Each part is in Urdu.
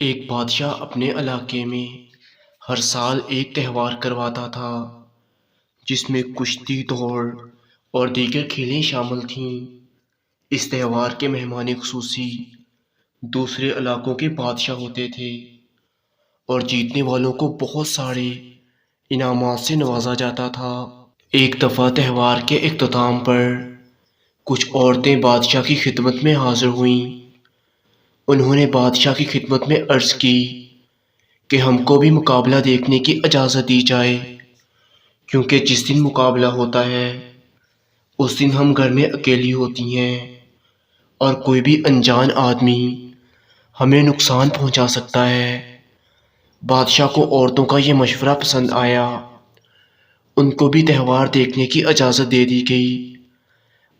ایک بادشاہ اپنے علاقے میں ہر سال ایک تہوار کرواتا تھا جس میں کشتی دوڑ اور دیگر کھیلیں شامل تھیں۔ اس تہوار کے مہمان خصوصی دوسرے علاقوں کے بادشاہ ہوتے تھے اور جیتنے والوں کو بہت سارے انعامات سے نوازا جاتا تھا۔ ایک دفعہ تہوار کے اختتام پر کچھ عورتیں بادشاہ کی خدمت میں حاضر ہوئیں۔ انہوں نے بادشاہ کی خدمت میں عرض کی کہ ہم کو بھی مقابلہ دیکھنے کی اجازت دی جائے، کیونکہ جس دن مقابلہ ہوتا ہے اس دن ہم گھر میں اکیلی ہوتی ہیں اور کوئی بھی انجان آدمی ہمیں نقصان پہنچا سکتا ہے۔ بادشاہ کو عورتوں کا یہ مشورہ پسند آیا۔ ان کو بھی تہوار دیکھنے کی اجازت دے دی گئی۔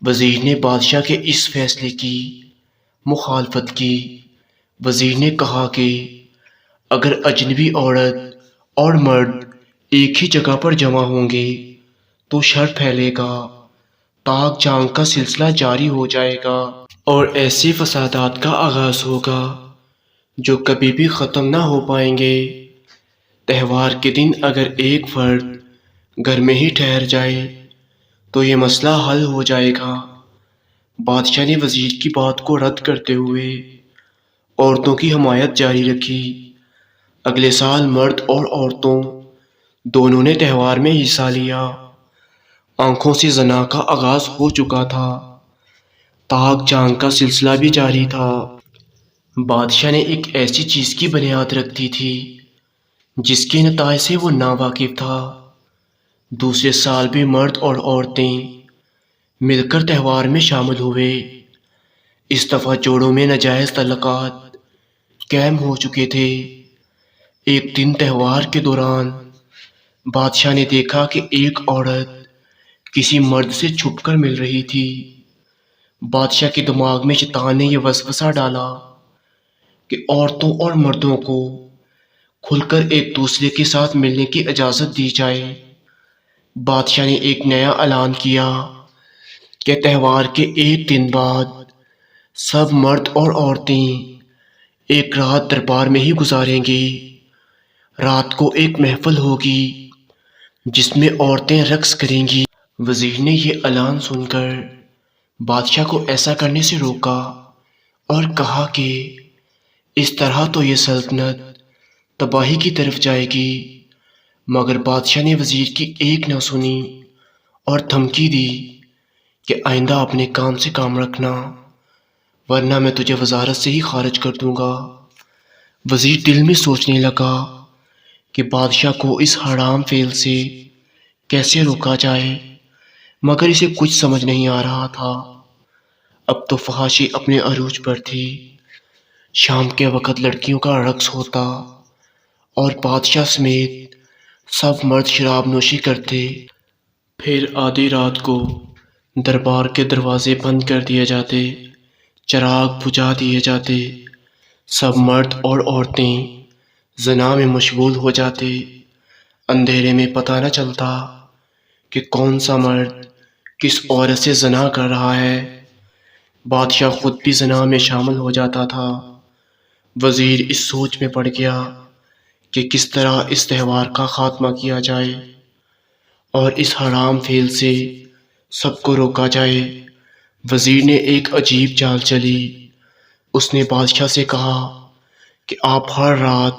وزیر نے بادشاہ کے اس فیصلے کی مخالفت کی۔ وزیر نے کہا کہ اگر اجنبی عورت اور مرد ایک ہی جگہ پر جمع ہوں گے تو شر پھیلے گا، تاک جنگ کا سلسلہ جاری ہو جائے گا اور ایسے فسادات کا آغاز ہوگا جو کبھی بھی ختم نہ ہو پائیں گے۔ تہوار کے دن اگر ایک فرد گھر میں ہی ٹھہر جائے تو یہ مسئلہ حل ہو جائے گا۔ بادشاہ نے وزیر کی بات کو رد کرتے ہوئے عورتوں کی حمایت جاری رکھی۔ اگلے سال مرد اور عورتوں دونوں نے تہوار میں حصہ لیا۔ آنکھوں سے زنا کا آغاز ہو چکا تھا، تاک جنگ کا سلسلہ بھی جاری تھا۔ بادشاہ نے ایک ایسی چیز کی بنیاد رکھ دی تھی جس کے نتائج سے وہ ناواقف تھا۔ دوسرے سال بھی مرد اور عورتیں مل کر تہوار میں شامل ہوئے۔ اس دفعہ جوڑوں میں ناجائز تعلقات قائم ہو چکے تھے۔ ایک دن تہوار کے دوران بادشاہ نے دیکھا کہ ایک عورت کسی مرد سے چھپ کر مل رہی تھی۔ بادشاہ کے دماغ میں شیطان نے یہ وسوسہ ڈالا کہ عورتوں اور مردوں کو کھل کر ایک دوسرے کے ساتھ ملنے کی اجازت دی جائے۔ بادشاہ نے ایک نیا اعلان کیا کہ تہوار کے ایک دن بعد سب مرد اور عورتیں ایک رات دربار میں ہی گزاریں گے۔ رات کو ایک محفل ہوگی جس میں عورتیں رقص کریں گی۔ وزیر نے یہ اعلان سن کر بادشاہ کو ایسا کرنے سے روکا اور کہا کہ اس طرح تو یہ سلطنت تباہی کی طرف جائے گی۔ مگر بادشاہ نے وزیر کی ایک نہ سنی اور دھمکی دی کہ آئندہ اپنے کام سے کام رکھنا، ورنہ میں تجھے وزارت سے ہی خارج کر دوں گا۔ وزیر دل میں سوچنے لگا کہ بادشاہ کو اس حرام فعل سے کیسے روکا جائے، مگر اسے کچھ سمجھ نہیں آ رہا تھا۔ اب تو فحاشی اپنے عروج پر تھی۔ شام کے وقت لڑکیوں کا رقص ہوتا اور بادشاہ سمیت سب مرد شراب نوشی کرتے۔ پھر آدھی رات کو دربار کے دروازے بند کر دیے جاتے، چراغ بجھا دیے جاتے، سب مرد اور عورتیں زنا میں مشغول ہو جاتے۔ اندھیرے میں پتہ نہ چلتا کہ کون سا مرد کس عورت سے زنا کر رہا ہے۔ بادشاہ خود بھی زنا میں شامل ہو جاتا تھا۔ وزیر اس سوچ میں پڑ گیا کہ کس طرح اس تہوار کا خاتمہ کیا جائے اور اس حرام فعل سے سب کو روکا جائے۔ وزیر نے ایک عجیب چال چلی۔ اس نے بادشاہ سے کہا کہ آپ ہر رات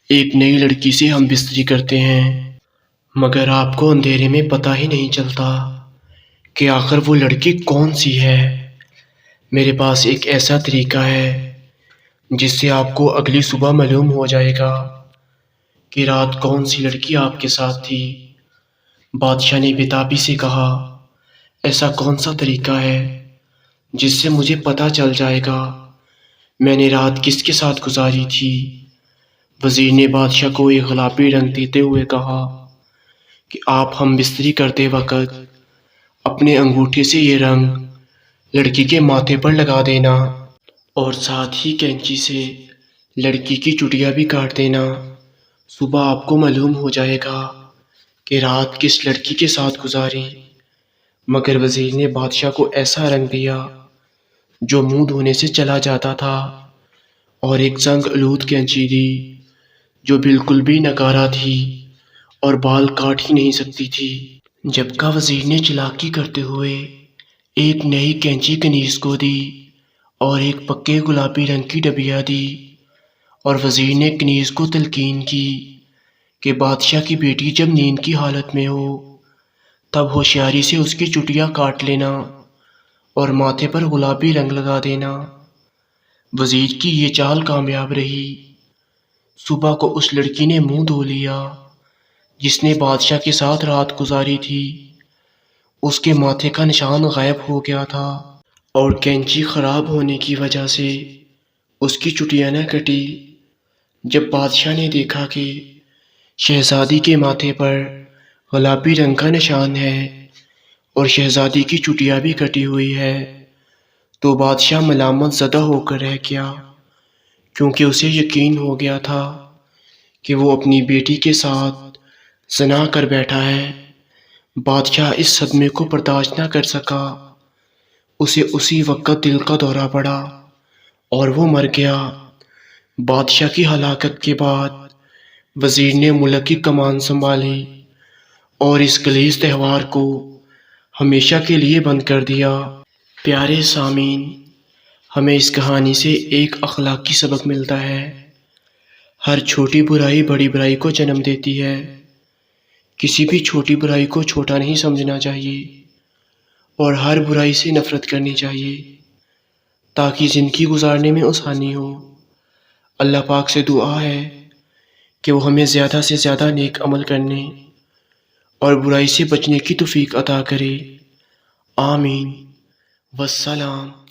ایک نئی لڑکی سے ہم بستری کرتے ہیں، مگر آپ کو اندھیرے میں پتہ ہی نہیں چلتا کہ آخر وہ لڑکی کون سی ہے۔ میرے پاس ایک ایسا طریقہ ہے جس سے آپ کو اگلی صبح معلوم ہو جائے گا کہ رات کون سی لڑکی آپ کے ساتھ تھی۔ بادشاہ نے بےتابی سے کہا، ایسا کون سا طریقہ ہے جس سے مجھے پتہ چل جائے گا میں نے رات کس کے ساتھ گزاری تھی؟ وزیر نے بادشاہ کو ایک گلابی رنگ دیتے ہوئے کہا کہ آپ ہم بستری کرتے وقت اپنے انگوٹھے سے یہ رنگ لڑکی کے ماتھے پر لگا دینا اور ساتھ ہی کینچی سے لڑکی کی چٹیا بھی کاٹ دینا۔ صبح آپ کو معلوم ہو جائے گا کہ رات کس لڑکی کے ساتھ گزاری۔ مگر وزیر نے بادشاہ کو ایسا رنگ دیا جو منہ دھونے سے چلا جاتا تھا اور ایک زنگ آلود کینچی دی جو بالکل بھی ناکارہ تھی اور بال کاٹ ہی نہیں سکتی تھی۔ جب کہ وزیر نے چالاکی کرتے ہوئے ایک نئی کینچی کنیز کو دی اور ایک پکے گلابی رنگ کی ڈبیا دی، اور وزیر نے کنیز کو تلقین کی کہ بادشاہ کی بیٹی جب نیند کی حالت میں ہو تب ہوشیاری سے اس کی چٹیاں کاٹ لینا اور ماتھے پر گلابی رنگ لگا دینا۔ وزیر کی یہ چال کامیاب رہی۔ صبح کو اس لڑکی نے منہ دھو لیا جس نے بادشاہ کے ساتھ رات گزاری تھی۔ اس کے ماتھے کا نشان غائب ہو گیا تھا اور کینچی خراب ہونے کی وجہ سے اس کی چٹیاں نہ کٹی۔ جب بادشاہ نے دیکھا کہ شہزادی کے ماتھے پر گلابی رنگ کا نشان ہے اور شہزادی کی چٹیاں بھی کٹی ہوئی ہے تو بادشاہ ملامت زدہ ہو کر رہ گیا، کیونکہ اسے یقین ہو گیا تھا کہ وہ اپنی بیٹی کے ساتھ زنا کر بیٹھا ہے۔ بادشاہ اس صدمے کو برداشت نہ کر سکا۔ اسے اسی وقت دل کا دورہ پڑا اور وہ مر گیا۔ بادشاہ کی ہلاکت کے بعد وزیر نے ملک کی کمان سنبھالی اور اس غلیظ تہوار کو ہمیشہ کے لیے بند کر دیا۔ پیارے سامعین، ہمیں اس کہانی سے ایک اخلاقی سبق ملتا ہے۔ ہر چھوٹی برائی بڑی برائی کو جنم دیتی ہے۔ کسی بھی چھوٹی برائی کو چھوٹا نہیں سمجھنا چاہیے اور ہر برائی سے نفرت کرنی چاہیے تاکہ زندگی گزارنے میں آسانی ہو۔ اللہ پاک سے دعا ہے کہ وہ ہمیں زیادہ سے زیادہ نیک عمل کرنے اور برائی سے بچنے کی توفیق عطا کرے۔ آمین۔ والسلام۔